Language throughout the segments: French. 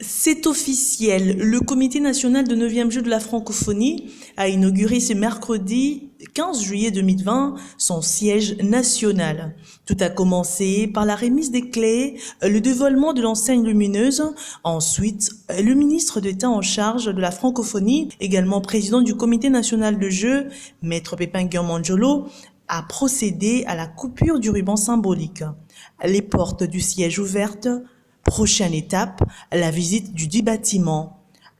C'est officiel, le Comité national de 9e jeu de la francophonie a inauguré ce mercredi 15 juillet 2020 son siège national. Tout a commencé par la remise des clés, le dévoilement de l'enseigne lumineuse. Ensuite, le ministre d'État en charge de la francophonie, également président du Comité national de jeu, Maître Pépin Guillaume-Manjolo, a procédé à la coupure du ruban symbolique. Les portes du siège ouvertes. Prochaine étape, la visite du dit bâtiment.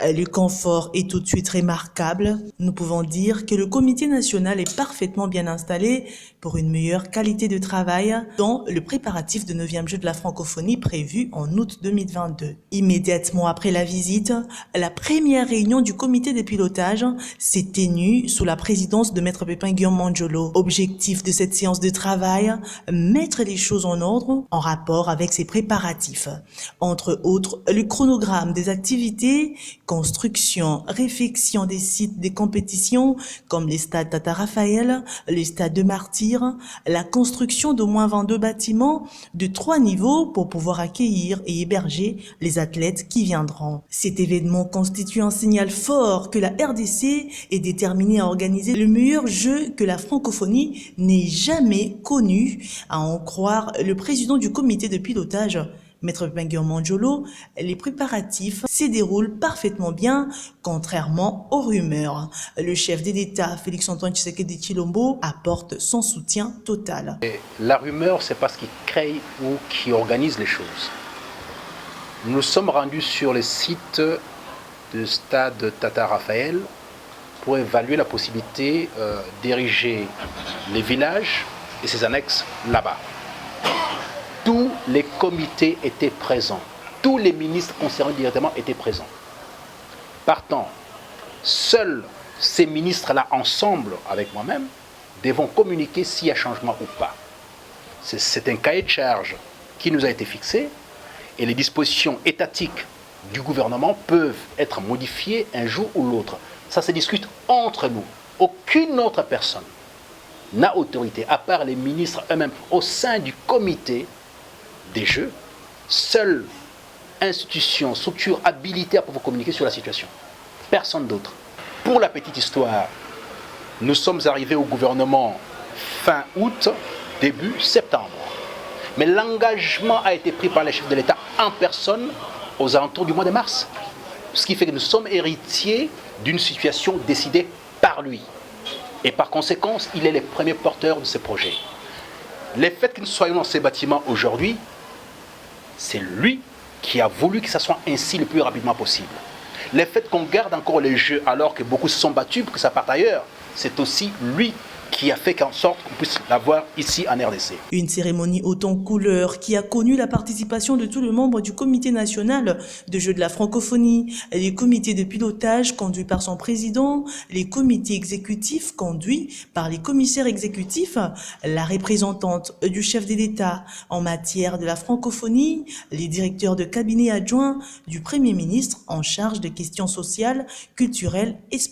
Le confort est tout de suite remarquable. Nous pouvons dire que le comité national est parfaitement bien installé pour une meilleure qualité de travail dans le préparatif de 9e jeu de la francophonie prévu en août 2022. Immédiatement après la visite, la première réunion du comité de pilotage s'est tenue sous la présidence de Maître Pépin Guillaume-Manjolo. Objectif de cette séance de travail, mettre les choses en ordre en rapport avec ses préparatifs. Entre autres, le chronogramme des activités, construction, réfection des sites des compétitions comme les stades Tata Raphaël, le stade de Martyrs, la construction d'au moins 22 bâtiments de 3 niveaux pour pouvoir accueillir et héberger les athlètes qui viendront. Cet événement constitue un signal fort que la RDC est déterminée à organiser le meilleur jeu que la francophonie n'ait jamais connu, à en croire le président du comité de pilotage, Maître Pépin Guillaume-Manjolo. Les préparatifs se déroulent parfaitement bien, contrairement aux rumeurs. Le chef de l'État, Félix-Antoine Tshisekedi Tshilombo, apporte son soutien total. Et la rumeur, c'est pas ce qui crée ou qui organise les choses. Nous sommes rendus sur le site du stade Tata Raphaël pour évaluer la possibilité d'ériger les villages et ses annexes là-bas. Tous les comités étaient présents. Tous les ministres concernés directement étaient présents. Partant, seuls ces ministres-là, ensemble avec moi-même, devront communiquer s'il y a changement ou pas. C'est un cahier de charge qui nous a été fixé et les dispositions étatiques du gouvernement peuvent être modifiées un jour ou l'autre. Ça se discute entre nous. Aucune autre personne n'a autorité, à part les ministres eux-mêmes, au sein du comité des jeux, seule institution, structure habilitée à pouvoir communiquer sur la situation. Personne d'autre. Pour la petite histoire, nous sommes arrivés au gouvernement fin août, début septembre. Mais l'engagement a été pris par les chefs de l'État en personne aux alentours du mois de mars. Ce qui fait que nous sommes héritiers d'une situation décidée par lui. Et par conséquent, il est le premier porteur de ce projet. Le fait que nous soyons dans ces bâtiments aujourd'hui, c'est lui qui a voulu que ça soit ainsi le plus rapidement possible. Le fait qu'on garde encore les jeux alors que beaucoup se sont battus pour que ça parte ailleurs, c'est aussi lui qui a fait en sorte qu'on puisse l'avoir ici en RDC. Une cérémonie haute en couleurs qui a connu la participation de tous les membres du comité national de jeux de la francophonie, les comités de pilotage conduits par son président, les comités exécutifs conduits par les commissaires exécutifs, la représentante du chef de l'État en matière de la francophonie, les directeurs de cabinet adjoints du Premier ministre en charge des questions sociales, culturelles et sportives.